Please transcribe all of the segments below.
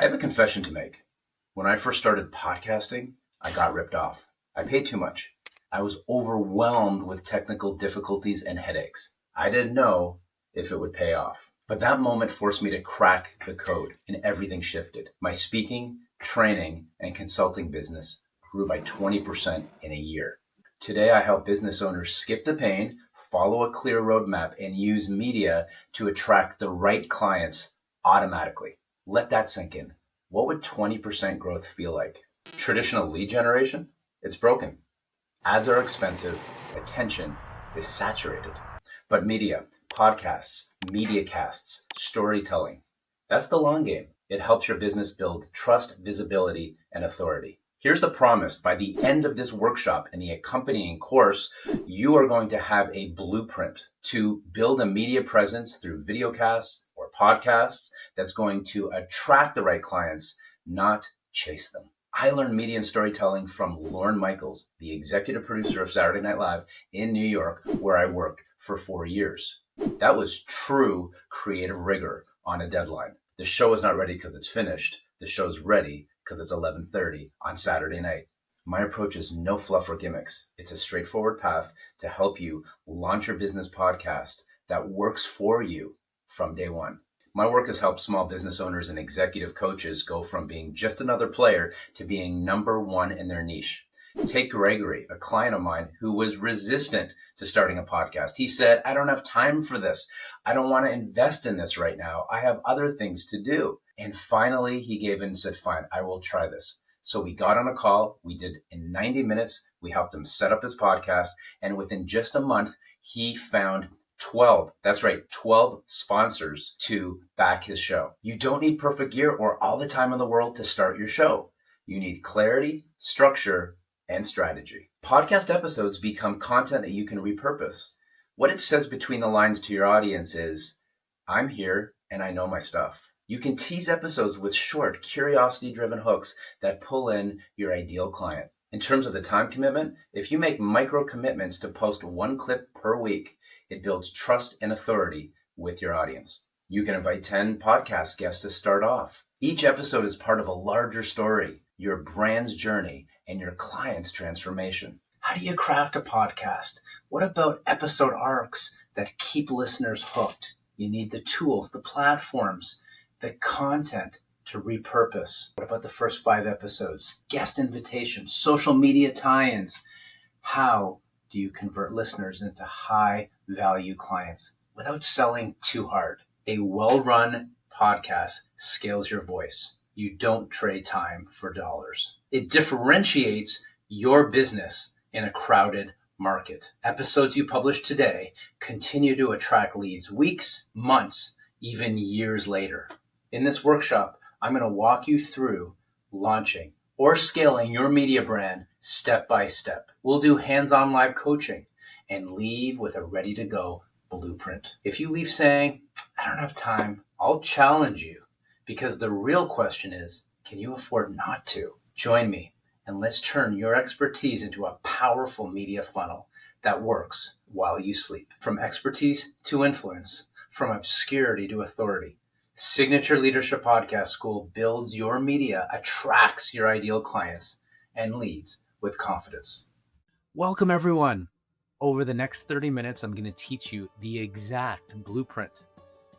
I have a confession to make. When I first started podcasting, I got ripped off. I paid too much. I was overwhelmed with technical difficulties and headaches. I didn't know if it would pay off. But that moment forced me to crack the code, and everything shifted. My speaking, training, and consulting business grew by 20% in a year. Today, I help business owners skip the pain, follow a clear roadmap, and use media to attract the right clients automatically. Let that sink in. What would 20% growth feel like? Traditional lead generation? It's broken. Ads are expensive. Attention is saturated. But media, podcasts, media casts, storytelling, that's the long game. It helps your business build trust, visibility, and authority. Here's the promise. By the end of this workshop and the accompanying course, you are going to have a blueprint to build a media presence through videocasts or podcasts that's going to attract the right clients, not chase them. I learned media and storytelling from Lorne Michaels, the executive producer of Saturday Night Live in New York, where I worked for 4 years. That was true creative rigor on a deadline. The show is not ready because it's finished. The show's ready because it's 11:30 on Saturday night. My approach is no fluff or gimmicks. It's a straightforward path to help you launch your business podcast that works for you from day one. My work has helped small business owners and executive coaches go from being just another player to being number one in their niche. Take Gregory, a client of mine who was resistant to starting a podcast. He said, I don't have time for this. I don't want to invest in this right now. I have other things to do. And finally, he gave in and said, fine, I will try this. So we got on a call. We did in 90 minutes. We helped him set up his podcast. And within just a month, he found 12 sponsors to back his show. You don't need perfect gear or all the time in the world to start your show. You need clarity, structure, and strategy. Podcast episodes become content that you can repurpose. What it says between the lines to your audience is, I'm here and I know my stuff. You can tease episodes with short, curiosity-driven hooks that pull in your ideal client. In terms of the time commitment, if you make micro commitments to post one clip per week, it builds trust and authority with your audience. You can invite 10 podcast guests to start off. Each episode is part of a larger story, your brand's journey, and your client's transformation. How do you craft a podcast? What about episode arcs that keep listeners hooked? You need the tools, the platforms, the content to repurpose. What about the first 5 episodes? Guest invitations, social media tie-ins. How do you convert listeners into high-value clients without selling too hard? A well-run podcast scales your voice. You don't trade time for dollars. It differentiates your business in a crowded market. Episodes you publish today continue to attract leads weeks, months, even years later. In this workshop, I'm going to walk you through launching or scaling your media brand step by step. We'll do hands-on live coaching and leave with a ready-to-go blueprint. If you leave saying, I don't have time, I'll challenge you. Because the real question is, can you afford not to? Join me and let's turn your expertise into a powerful media funnel that works while you sleep. From expertise to influence, from obscurity to authority. Signature Leadership Podcast School builds your media, attracts your ideal clients, and leads with confidence. Welcome, everyone. Over the next 30 minutes, I'm going to teach you the exact blueprint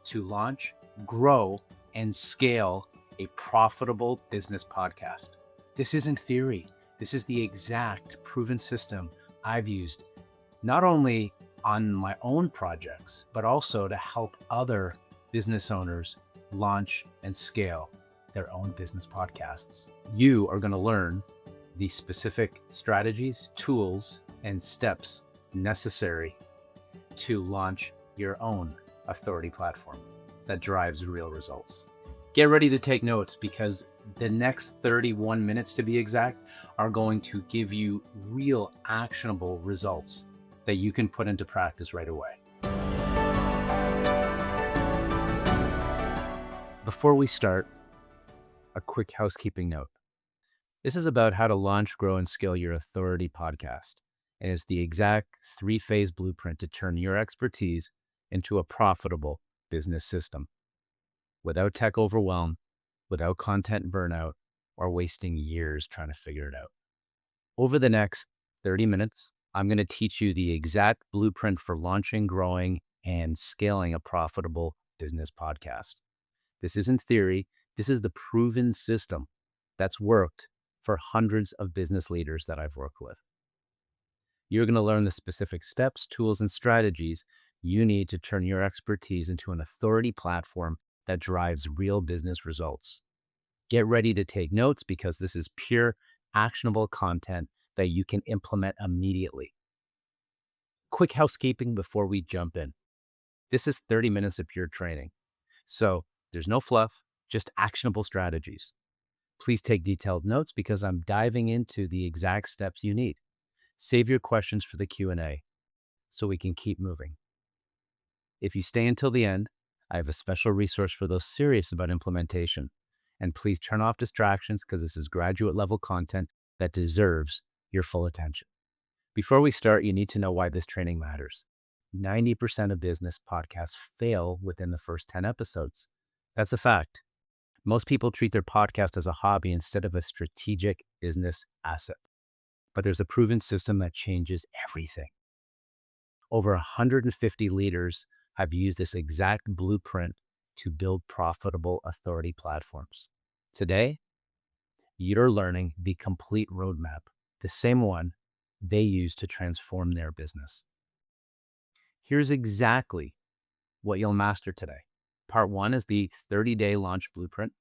to launch, grow, and scale a profitable business podcast. This isn't theory. This is the exact proven system I've used not only on my own projects, but also to help other business owners launch and scale their own business podcasts. You are going to learn the specific strategies, tools, and steps necessary to launch your own authority platform that drives real results. Get ready to take notes because the next 31 minutes, to be exact, are going to give you real actionable results that you can put into practice right away. Before we start, a quick housekeeping note. This is about how to launch, grow, and scale your authority podcast. And it's the exact 3-phase blueprint to turn your expertise into a profitable business system without tech overwhelm, without content burnout or wasting years trying to figure it out. Over the next 30 minutes, I'm going to teach you the exact blueprint for launching, growing, and scaling a profitable business podcast. This isn't theory. This is the proven system that's worked for hundreds of business leaders that I've worked with. You're going to learn the specific steps, tools, and strategies you need to turn your expertise into an authority platform that drives real business results. Get ready to take notes because this is pure, actionable content that you can implement immediately. Quick housekeeping before we jump in. This is 30 minutes of pure training. So there's no fluff, just actionable strategies. Please take detailed notes because I'm diving into the exact steps you need. Save your questions for the Q&A so we can keep moving. If you stay until the end, I have a special resource for those serious about implementation. And please turn off distractions because this is graduate level content that deserves your full attention. Before we start, you need to know why this training matters. 90% of business podcasts fail within the first 10 episodes. That's a fact. Most people treat their podcast as a hobby instead of a strategic business asset. But there's a proven system that changes everything. Over 150 leaders have used this exact blueprint to build profitable authority platforms. Today, you're learning the complete roadmap, the same one they use to transform their business. Here's exactly what you'll master today. Part 1 is the 30-day launch blueprint.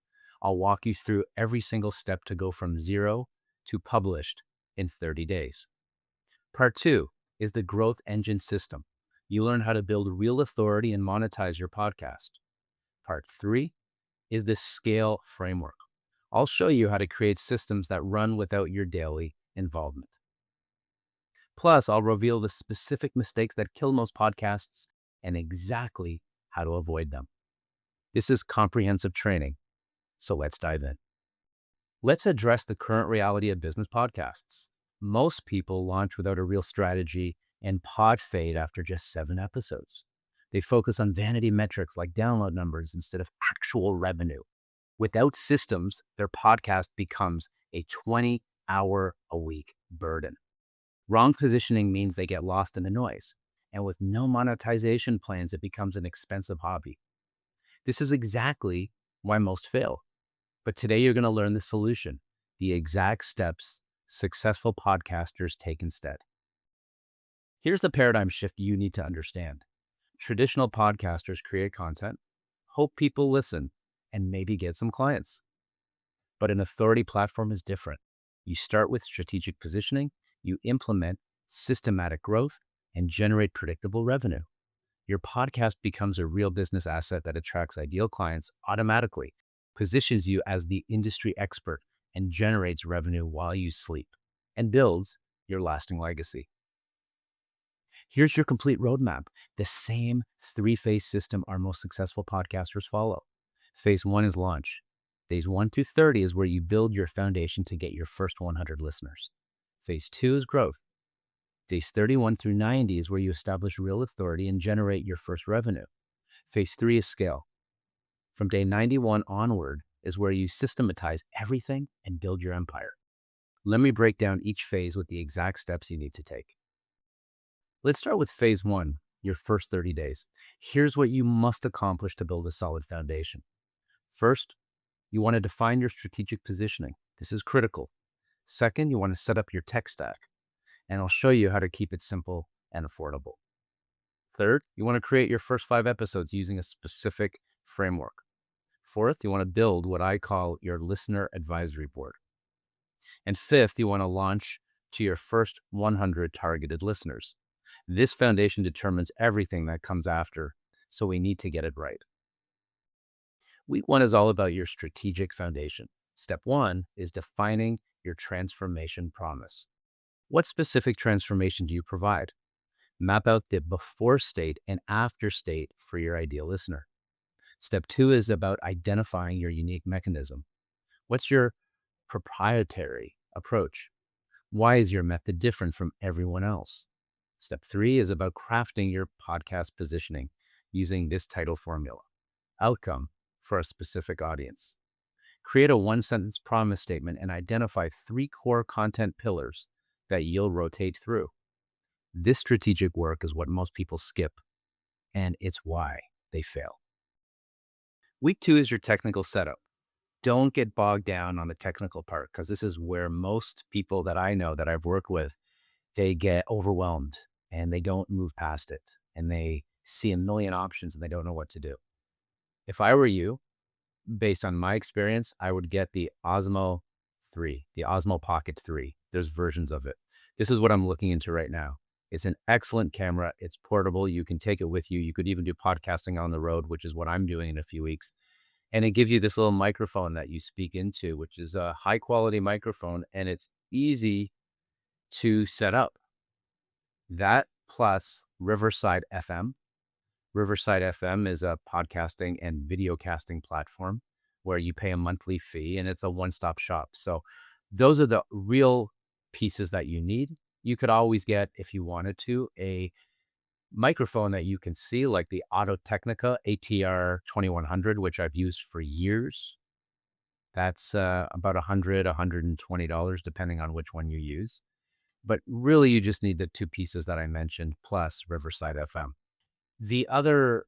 I'll walk you through every single step to go from zero to published in 30 days. Part 2 is the growth engine system. You learn how to build real authority and monetize your podcast. Part 3 is the scale framework. I'll show you how to create systems that run without your daily involvement. Plus, I'll reveal the specific mistakes that kill most podcasts and exactly how to avoid them. This is comprehensive training, so let's dive in. Let's address the current reality of business podcasts. Most people launch without a real strategy and pod fade after just 7 episodes. They focus on vanity metrics like download numbers instead of actual revenue. Without systems, their podcast becomes a 20-hour-a-week burden. Wrong positioning means they get lost in the noise. And with no monetization plans, it becomes an expensive hobby. This is exactly why most fail. But today you're going to learn the solution, the exact steps successful podcasters take instead. Here's the paradigm shift you need to understand. Traditional podcasters create content, hope people listen, and maybe get some clients. But an authority platform is different. You start with strategic positioning, you implement systematic growth, and generate predictable revenue. Your podcast becomes a real business asset that attracts ideal clients automatically, positions you as the industry expert, and generates revenue while you sleep, and builds your lasting legacy. Here's your complete roadmap, the same 3-phase system our most successful podcasters follow. Phase 1 is launch. Days 1 through 30 is where you build your foundation to get your first 100 listeners. Phase 2 is growth. Days 31 through 90 is where you establish real authority and generate your first revenue. Phase 3 is scale. From day 91 onward is where you systematize everything and build your empire. Let me break down each phase with the exact steps you need to take. Let's start with phase 1, your first 30 days. Here's what you must accomplish to build a solid foundation. First, you want to define your strategic positioning. This is critical. Second, you want to set up your tech stack, and I'll show you how to keep it simple and affordable. Third, you want to create your first 5 episodes using a specific framework. Fourth, you want to build what I call your listener advisory board. And fifth, you want to launch to your first 100 targeted listeners. This foundation determines everything that comes after, so we need to get it right. Week 1 is all about your strategic foundation. Step 1 is defining your transformation promise. What specific transformation do you provide? Map out the before state and after state for your ideal listener. Step 2 is about identifying your unique mechanism. What's your proprietary approach? Why is your method different from everyone else? Step 3 is about crafting your podcast positioning using this title formula. Outcome for a specific audience. Create a one-sentence promise statement and identify 3 core content pillars that you'll rotate through. This strategic work is what most people skip, and it's why they fail. Week 2 is your technical setup. Don't get bogged down on the technical part, because this is where most people that I know that I've worked with, they get overwhelmed and they don't move past it, and they see a million options and they don't know what to do. If I were you, based on my experience, I would get the Osmo 3, the Osmo Pocket 3. There's versions of it. This is what I'm looking into right now. It's an excellent camera. It's portable. You can take it with you. You could even do podcasting on the road, which is what I'm doing in a few weeks. And it gives you this little microphone that you speak into, which is a high quality microphone, and it's easy to set up. That plus Riverside FM. Riverside FM is a podcasting and video casting platform where you pay a monthly fee, and it's a one-stop shop. So those are the real pieces that you need. You could always get, if you wanted to, a microphone that you can see, like the Audio-Technica ATR 2100, which I've used for years. That's about $100, $120, depending on which one you use. But really, you just need the 2 pieces that I mentioned, plus Riverside FM. The other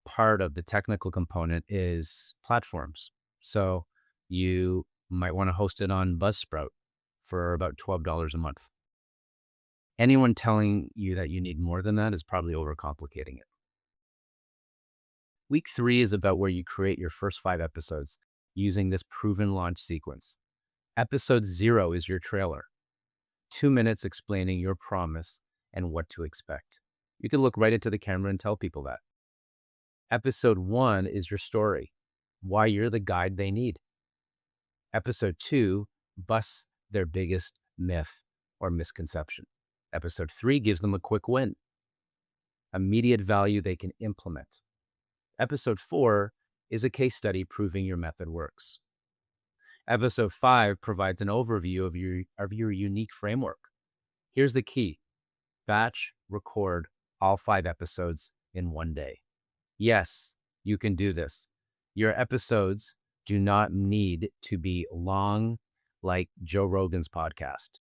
part of the technical component is platforms. So you might want to host it on Buzzsprout for about $12 a month. Anyone telling you that you need more than that is probably overcomplicating it. Week 3 is about where you create your first 5 episodes using this proven launch sequence. Episode 0 is your trailer. 2 minutes explaining your promise and what to expect. You can look right into the camera and tell people that. Episode 1 is your story, why you're the guide they need. Episode 2 busts their biggest myth or misconception. Episode 3 gives them a quick win, immediate value they can implement. Episode 4 is a case study proving your method works. Episode 5 provides an overview of your unique framework. Here's the key: batch, record all 5 episodes in one day. Yes, you can do this. Your episodes do not need to be long like Joe Rogan's podcast.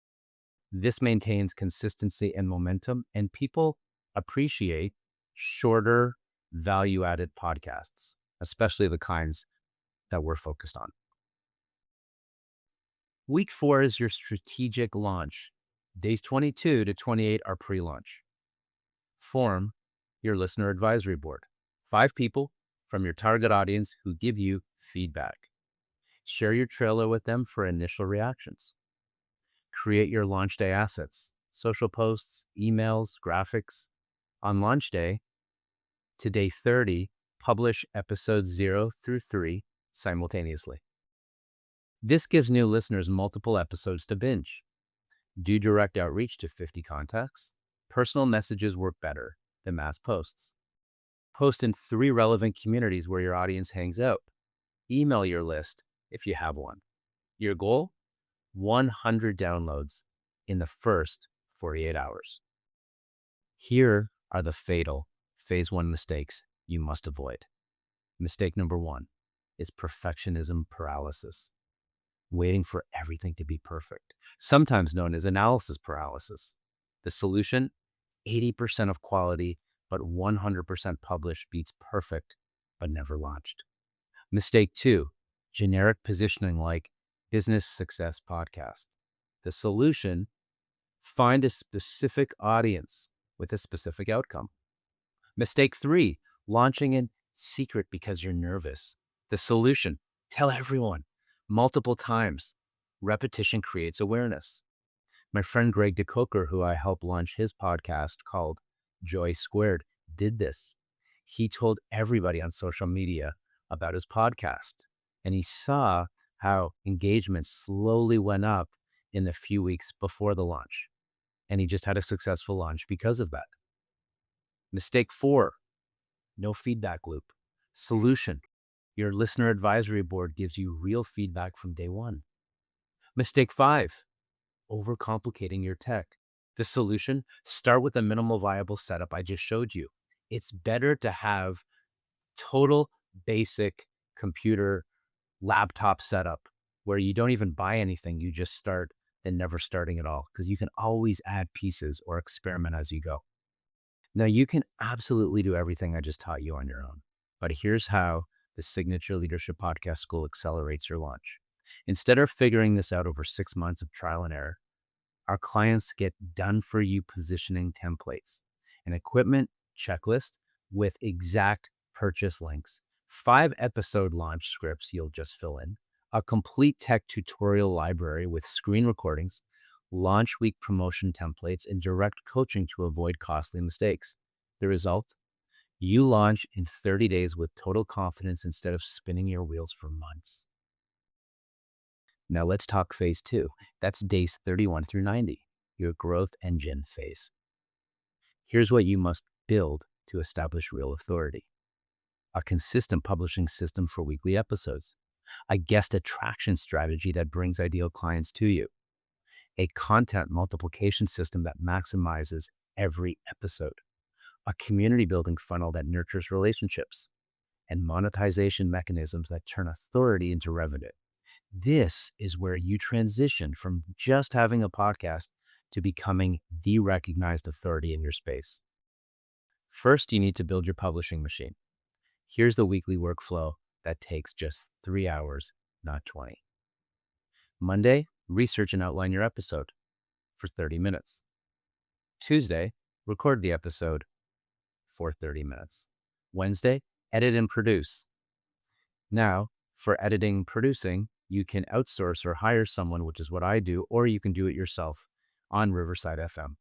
This maintains consistency and momentum, and people appreciate shorter, value-added podcasts, especially the kinds that we're focused on. Week 4 is your strategic launch. Days 22 to 28 are pre-launch. Form your listener advisory board. 5 people from your target audience who give you feedback. Share your trailer with them for initial reactions. Create your launch day assets, social posts, emails, graphics. On launch day, to day 30, publish episodes 0 through 3 simultaneously. This gives new listeners multiple episodes to binge. Do direct outreach to 50 contacts. Personal messages work better than mass posts. Post in 3 relevant communities where your audience hangs out. Email your list if you have one. Your goal? 100 downloads in the first 48 hours. Here are the fatal phase 1 mistakes you must avoid. Mistake number 1 is perfectionism paralysis, waiting for everything to be perfect, sometimes known as analysis paralysis. The solution? 80% of quality, but 100% published beats perfect, but never launched. Mistake 2, generic positioning like business success podcast. The solution? Find a specific audience with a specific outcome. Mistake 3, launching in secret because you're nervous. The solution? Tell everyone multiple times. Repetition creates awareness. My friend Greg DeCoker, who I helped launch his podcast called Joy Squared, did this. He told everybody on social media about his podcast, and he saw how engagement slowly went up in the few weeks before the launch. And he just had a successful launch because of that. Mistake 4, no feedback loop. Solution: your listener advisory board gives you real feedback from day 1. Mistake 5, overcomplicating your tech. The solution: start with a minimal viable setup I just showed you. It's better to have total basic computer laptop setup where you don't even buy anything, you just start and never starting at all because you can always add pieces or experiment as you go. Now, you can absolutely do everything I just taught you on your own, but here's how the Signature Leadership Podcast School accelerates your launch. Instead of figuring this out over 6 months of trial and error, our clients get done for you positioning templates, an equipment checklist with exact purchase links, 5 episode launch scripts you'll just fill in, a complete tech tutorial library with screen recordings, launch week promotion templates, and direct coaching to avoid costly mistakes. The result? You launch in 30 days with total confidence instead of spinning your wheels for months. Now let's talk phase 2. That's days 31 through 90, your growth engine phase. Here's what you must build to establish real authority: a consistent publishing system for weekly episodes, a guest attraction strategy that brings ideal clients to you, a content multiplication system that maximizes every episode, a community building funnel that nurtures relationships, and monetization mechanisms that turn authority into revenue. This is where you transition from just having a podcast to becoming the recognized authority in your space. First, you need to build your publishing machine. Here's the weekly workflow that takes just 3 hours, not 20. Monday, research and outline your episode for 30 minutes. Tuesday, record the episode for 30 minutes. Wednesday, edit and produce. Now, for editing and producing, you can outsource or hire someone, which is what I do, or you can do it yourself on Riverside FM.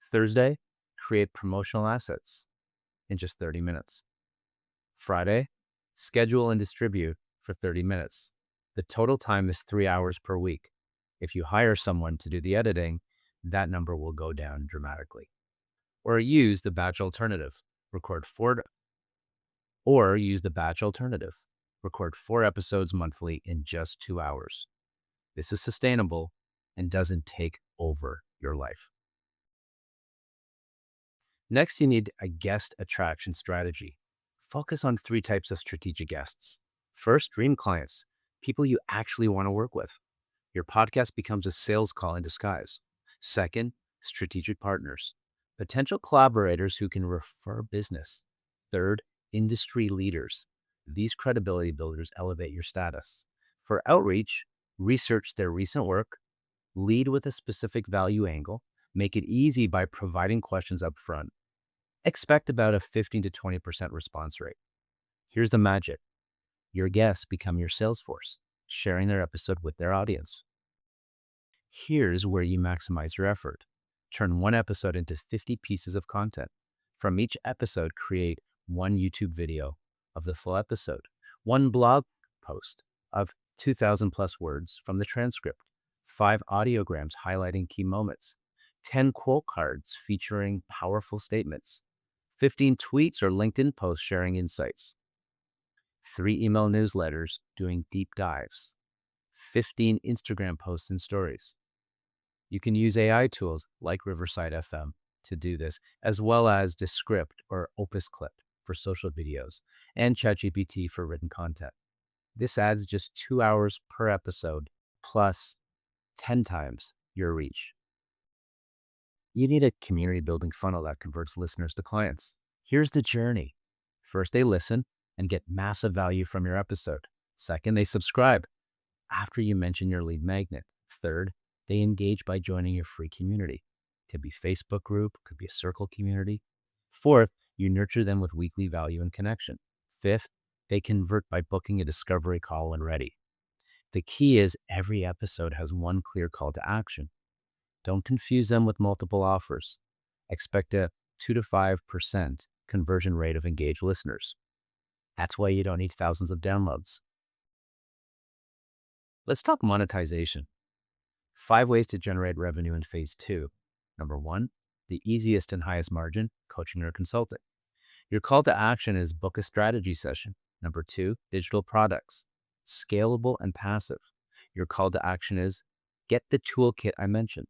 Thursday, create promotional assets in just 30 minutes. Friday, schedule and distribute for 30 minutes. The total time is 3 hours per week. If you hire someone to do the editing, that number will go down dramatically. Or use the batch alternative. Record 4 episodes monthly in just 2 hours. This is sustainable and doesn't take over your life. Next, you need a guest attraction strategy. Focus on 3 types of strategic guests. First, dream clients, people you actually want to work with. Your podcast becomes a sales call in disguise. Second, strategic partners, potential collaborators who can refer business. Third, industry leaders. These credibility builders elevate your status. For outreach, research their recent work, lead with a specific value angle, make it easy by providing questions up front. Expect about a 15 to 20% response rate. Here's the magic. Your guests become your sales force, sharing their episode with their audience. Here's where you maximize your effort. Turn one episode into 50 pieces of content. From each episode, create one YouTube video of the full episode, one blog post of 2,000 plus words from the transcript, 5 audiograms highlighting key moments, 10 quote cards featuring powerful statements, 15 tweets or LinkedIn posts sharing insights, 3 email newsletters doing deep dives, 15 Instagram posts and stories. You can use AI tools like Riverside FM to do this, as well as Descript or Opus Clip for social videos and ChatGPT for written content. This adds just 2 hours per episode plus 10 times your reach. You need a community building funnel that converts listeners to clients. Here's the journey. First, they listen and get massive value from your episode. Second, they subscribe after you mention your lead magnet. Third, they engage by joining your free community. Could be Facebook group, could be a circle community. Fourth, you nurture them with weekly value and connection. Fifth, they convert by booking a discovery call when ready. The key is every episode has one clear call to action. Don't confuse them with multiple offers. Expect a 2 to 5% conversion rate of engaged listeners. That's why you don't need thousands of downloads. Let's talk monetization. 5 ways to generate revenue in phase 2. Number 1, the easiest and highest margin, coaching or consulting. Your call to action is book a strategy session. Number 2, digital products, scalable and passive. Your call to action is get the toolkit I mentioned.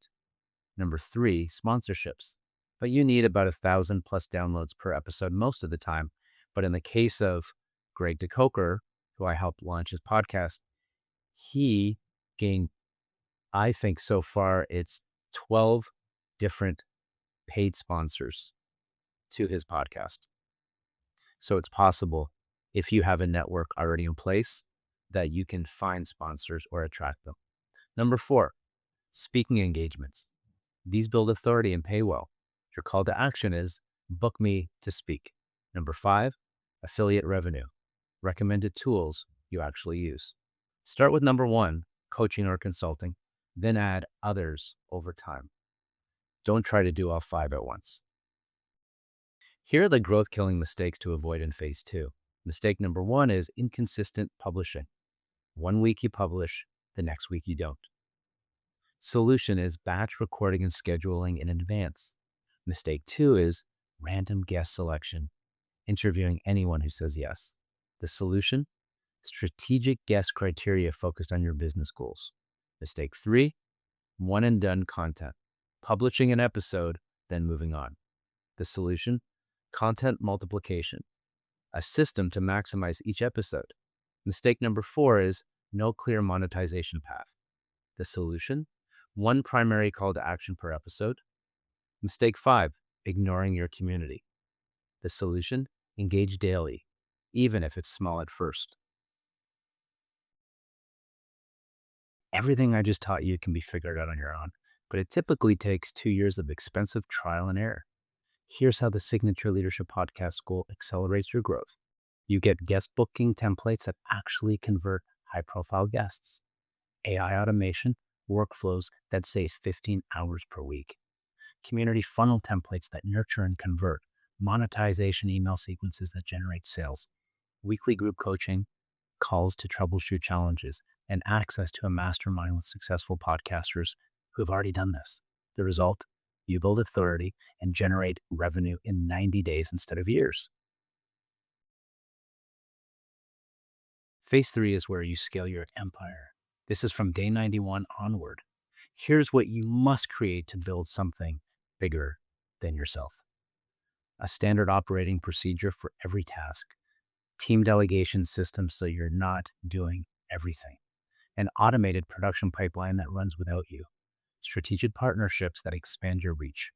Number 3, sponsorships. But you need about 1,000 plus downloads per episode most of the time. But in the case of Greg DeCoker, who I helped launch his podcast He gained, I think so far, it's 12 different paid sponsors to his podcast. So it's possible, if you have a network already in place, that you can find sponsors or attract them. Number 4, speaking engagements. These build authority and pay well. Your call to action is book me to speak. Number 5, affiliate revenue. Recommended tools you actually use. Start with number 1, coaching or consulting, then add others over time. Don't try to do all 5 at once. Here are the growth killing mistakes to avoid in phase 2. Mistake number 1 is inconsistent publishing. One week you publish, the next week you don't. Solution is batch recording and scheduling in advance. Mistake 2 is random guest selection, interviewing anyone who says yes. The solution, strategic guest criteria focused on your business goals. Mistake 3, one and done content, publishing an episode, then moving on. The solution, content multiplication, a system to maximize each episode. Mistake number 4 is no clear monetization path. The solution, one primary call to action per episode. Mistake 5, ignoring your community. The solution, engage daily, even if it's small at first. Everything I just taught you can be figured out on your own, but it typically takes 2 years of expensive trial and error. Here's how the Signature Leadership Podcast School accelerates your growth. You get guest booking templates that actually convert high-profile guests, AI automation, workflows that save 15 hours per week, community funnel templates that nurture and convert, monetization email sequences that generate sales, weekly group coaching, calls to troubleshoot challenges, and access to a mastermind with successful podcasters who have already done this. The result, you build authority and generate revenue in 90 days instead of years. Phase 3 is where you scale your empire. This is from day 91 onward. Here's what you must create to build something bigger than yourself. A standard operating procedure for every task, team delegation system so you're not doing everything, an automated production pipeline that runs without you, strategic partnerships that expand your reach,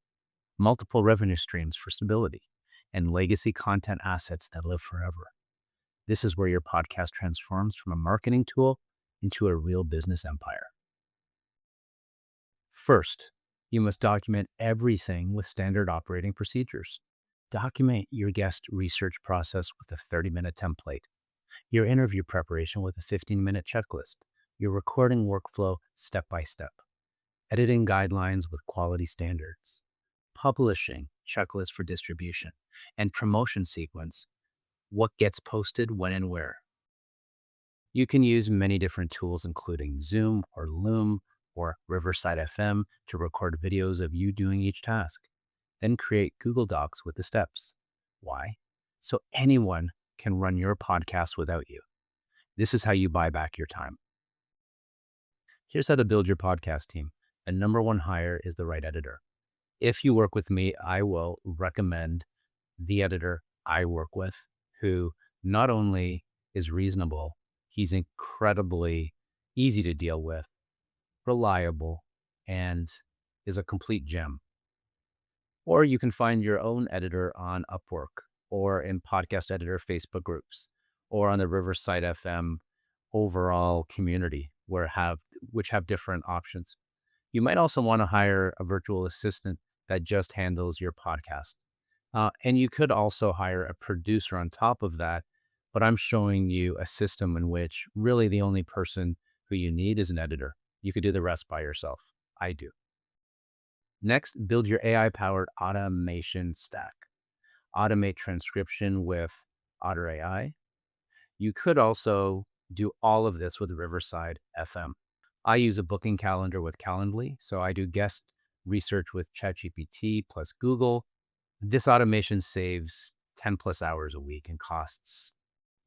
multiple revenue streams for stability, and legacy content assets that live forever. This is where your podcast transforms from a marketing tool into a real business empire. First, you must document everything with standard operating procedures. Document your guest research process with a 30-minute template, your interview preparation with a 15-minute checklist, your recording workflow step by step, editing guidelines with quality standards, publishing checklist for distribution, and promotion sequence, what gets posted when and where. You can use many different tools, including Zoom or Loom or Riverside FM, to record videos of you doing each task. Then create Google Docs with the steps. Why? So anyone can run your podcast without you. This is how you buy back your time. Here's how to build your podcast team. The number 1 hire is the right editor. If you work with me, I will recommend the editor I work with, who not only is reasonable, he's incredibly easy to deal with, reliable, and is a complete gem. Or you can find your own editor on Upwork or in Podcast Editor Facebook groups or on the Riverside FM overall community which have different options. You might also want to hire a virtual assistant that just handles your podcast. And you could also hire a producer on top of that, but I'm showing you a system in which really the only person who you need is an editor. You could do the rest by yourself. I do. Next, build your AI-powered automation stack. Automate transcription with Otter AI. You could also do all of this with Riverside FM. I use a booking calendar with Calendly, so I do guest research with ChatGPT plus Google. This automation saves 10 plus hours a week and costs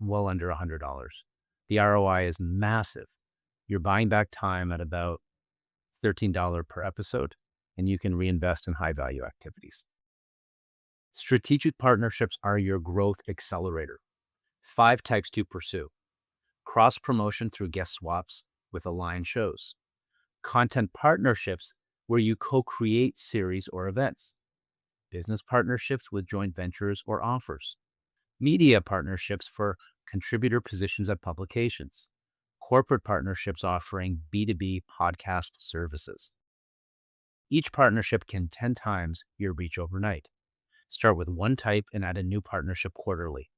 well under $100. The ROI is massive. You're buying back time at about $13 per episode, and you can reinvest in high value activities. Strategic partnerships are your growth accelerator. 5 types to pursue: cross promotion through guest swaps, with aligned shows. Content partnerships, where you co-create series or events. Business partnerships with joint ventures or offers. Media partnerships for contributor positions at publications. Corporate partnerships offering B2B podcast services. Each partnership can 10 times your reach overnight. Start with one type and add a new partnership quarterly.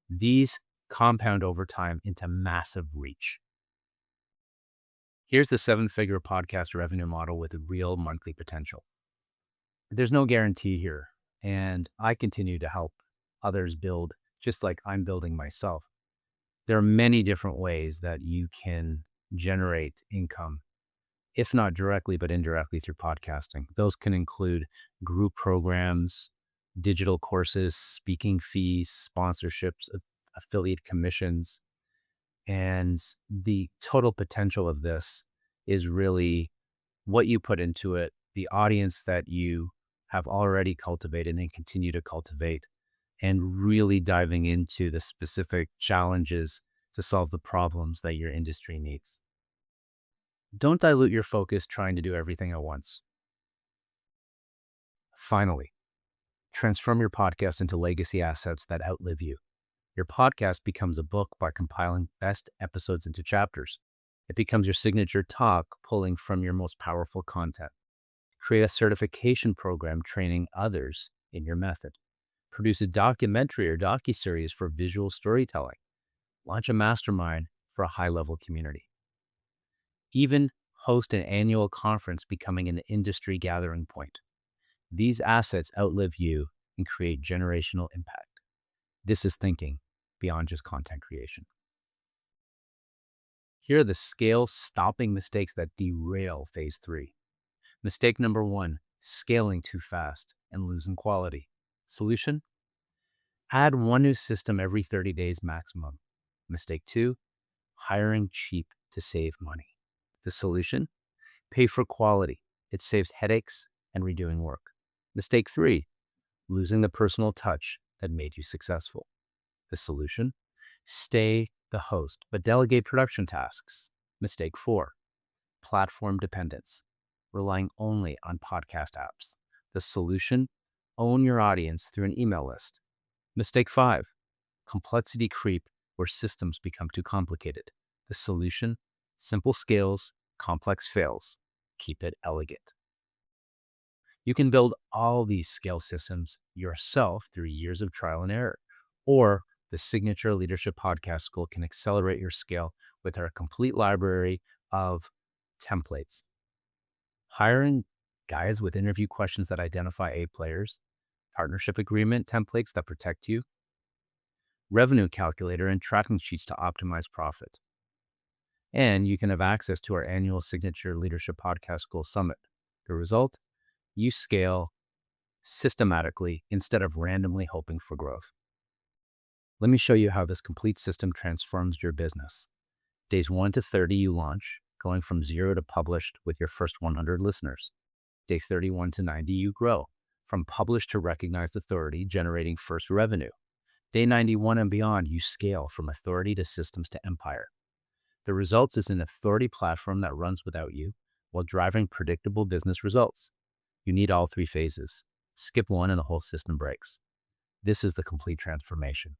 These compound over time into massive reach. Here's the 7-figure podcast revenue model with real monthly potential. There's no guarantee here, and I continue to help others build just like I'm building myself. There are many different ways that you can generate income, if not directly, but indirectly through podcasting. Those can include group programs, digital courses, speaking fees, sponsorships, affiliate commissions. And the total potential of this is really what you put into it, the audience that you have already cultivated and continue to cultivate, and really diving into the specific challenges to solve the problems that your industry needs. Don't dilute your focus trying to do everything at once. Finally, transform your podcast into legacy assets that outlive you. Your podcast becomes a book by compiling best episodes into chapters. It becomes your signature talk, pulling from your most powerful content. Create a certification program training others in your method. Produce a documentary or docuseries for visual storytelling. Launch a mastermind for a high-level community. Even host an annual conference, becoming an industry gathering point. These assets outlive you and create generational impact. This is thinking beyond just content creation. Here are the scale-stopping mistakes that derail phase 3. Mistake number 1, scaling too fast and losing quality. Solution? Add one new system every 30 days maximum. Mistake 2, hiring cheap to save money. The solution? Pay for quality. It saves headaches and redoing work. Mistake 3, losing the personal touch that made you successful. The solution? Stay the host, but delegate production tasks. Mistake 4, platform dependence, relying only on podcast apps. The solution? Own your audience through an email list. Mistake 5, complexity creep where systems become too complicated. The solution? Simple scales, complex fails. Keep it elegant. You can build all these scale systems yourself through years of trial and error, or the Signature Leadership Podcast School can accelerate your scale with our complete library of templates. Hiring guides with interview questions that identify A players, partnership agreement templates that protect you, revenue calculator and tracking sheets to optimize profit. And you can have access to our annual Signature Leadership Podcast School Summit. The result? You scale systematically instead of randomly hoping for growth. Let me show you how this complete system transforms your business. Days 1 to 30, you launch, going from 0 to published with your first 100 listeners. Day 31 to 90, you grow, from published to recognized authority, generating first revenue. Day 91 and beyond, you scale from authority to systems to empire. The results is an authority platform that runs without you while driving predictable business results. You need all 3 phases. Skip one and the whole system breaks. This is the complete transformation.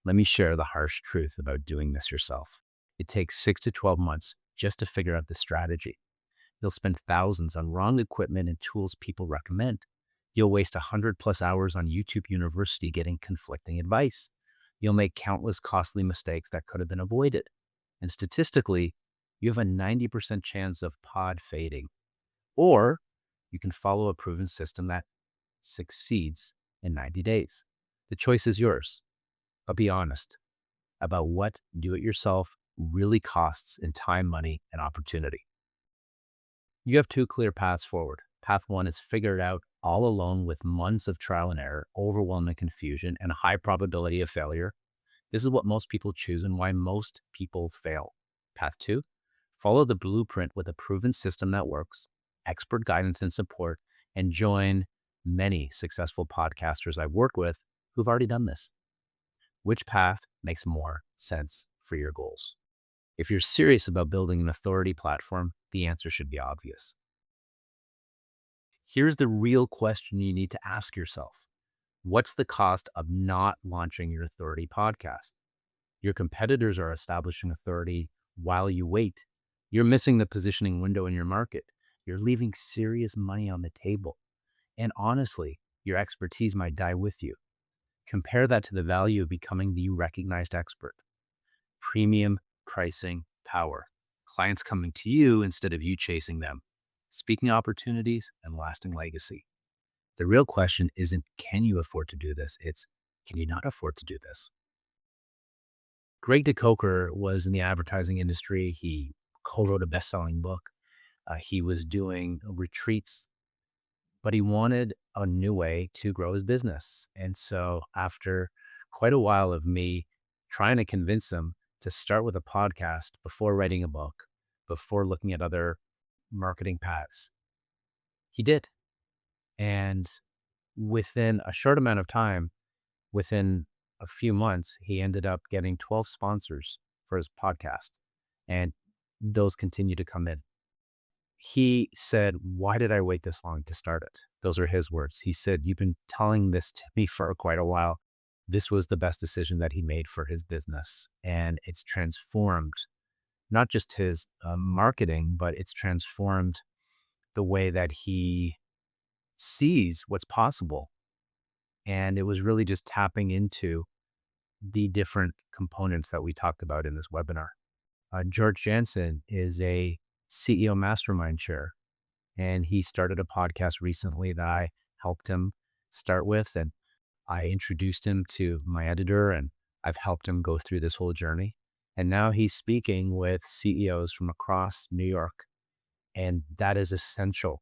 Let me share the harsh truth about doing this yourself. It takes 6 to 12 months just to figure out the strategy. You'll spend thousands on wrong equipment and tools people recommend. You'll waste 100+ hours on YouTube University getting conflicting advice. You'll make countless costly mistakes that could have been avoided. And statistically, you have a 90% chance of pod fading. Or you can follow a proven system that succeeds in 90 days. The choice is yours. But be honest about what do-it-yourself really costs in time, money, and opportunity. You have 2 clear paths forward. Path 1 is figured out all alone with months of trial and error, overwhelming confusion, and a high probability of failure. This is what most people choose and why most people fail. Path 2, follow the blueprint with a proven system that works, expert guidance and support, and join many successful podcasters I've worked with who've already done this. Which path makes more sense for your goals? If you're serious about building an authority platform, the answer should be obvious. Here's the real question you need to ask yourself. What's the cost of not launching your authority podcast? Your competitors are establishing authority while you wait. You're missing the positioning window in your market. You're leaving serious money on the table. And honestly, your expertise might die with you. Compare that to the value of becoming the recognized expert. Premium pricing power. Clients coming to you instead of you chasing them. Speaking opportunities and lasting legacy. The real question isn't, can you afford to do this? It's, can you not afford to do this? Greg DeCoker was in the advertising industry. He co-wrote a best-selling book. He was doing retreats, but he wanted a new way to grow his business. And so after quite a while of me trying to convince him to start with a podcast before writing a book, before looking at other marketing paths, he did. And within a short amount of time, within a few months, he ended up getting 12 sponsors for his podcast, and those continue to come in. He said, "Why did I wait this long to start it?" Those are his words. He said, "You've been telling this to me for quite a while." This was the best decision that he made for his business, and it's transformed not just his marketing, but it's transformed the way that he sees what's possible. And it was really just tapping into the different components that we talked about in this webinar. George Jansen is a CEO mastermind chair, and he started a podcast recently that I helped him start with. And I introduced him to my editor, and I've helped him go through this whole journey. And now he's speaking with CEOs from across New York. And that is essential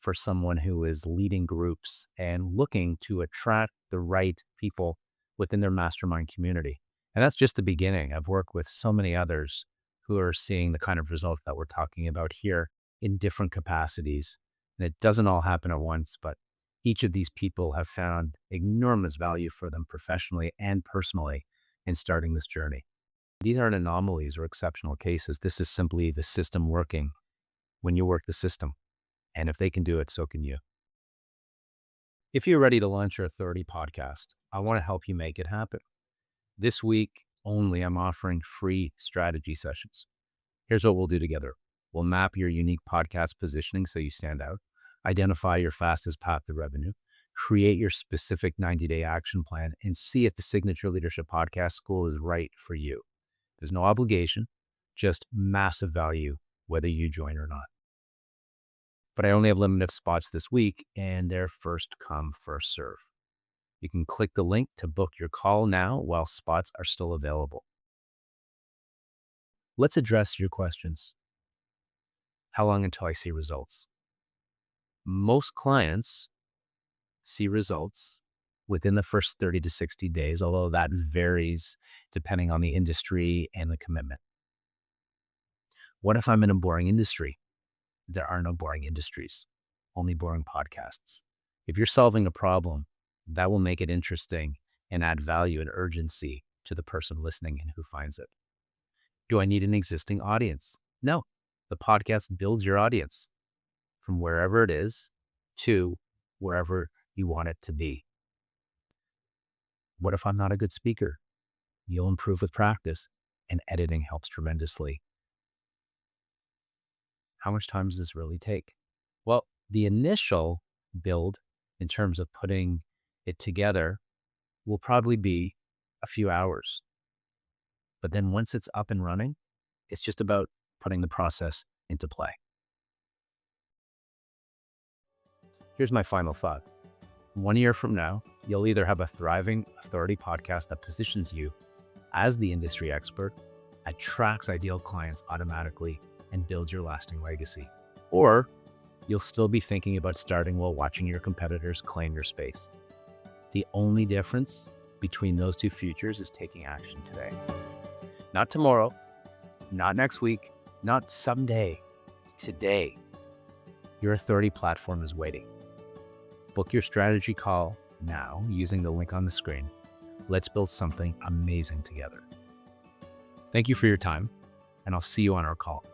for someone who is leading groups and looking to attract the right people within their mastermind community. And that's just the beginning. I've worked with so many others who are seeing the kind of results that we're talking about here in different capacities. And it doesn't all happen at once, but each of these people have found enormous value for them professionally and personally in starting this journey. These aren't anomalies or exceptional cases. This is simply the system working when you work the system. And if they can do it, so can you. If you're ready to launch your authority podcast, I want to help you make it happen. This week only, I'm offering free strategy sessions. Here's what we'll do together. We'll map your unique podcast positioning so you stand out, identify your fastest path to revenue, create your specific 90-day action plan, and see if the Signature Leadership Podcast School is right for you. There's no obligation, just massive value, whether you join or not. But I only have limited spots this week, and they're first come, first serve. You can click the link to book your call now while spots are still available. Let's address your questions. How long until I see results? Most clients see results within the first 30 to 60 days, although that varies depending on the industry and the commitment. What if I'm in a boring industry? There are no boring industries, only boring podcasts. If you're solving a problem, that will make it interesting and add value and urgency to the person listening and who finds it. Do I need an existing audience? No. The podcast builds your audience from wherever it is to wherever you want it to be. What if I'm not a good speaker? You'll improve with practice, and editing helps tremendously. How much time does this really take? Well, the initial build in terms of putting it together will probably be a few hours. But then once it's up and running, it's just about putting the process into play. Here's my final thought. 1 year from now, you'll either have a thriving authority podcast that positions you as the industry expert, attracts ideal clients automatically, and build your lasting legacy. Or you'll still be thinking about starting while watching your competitors claim your space. The only difference between those two futures is taking action today. Not tomorrow, not next week, not someday, today. Your authority platform is waiting. Book your strategy call now using the link on the screen. Let's build something amazing together. Thank you for your time. and I'll see you on our call.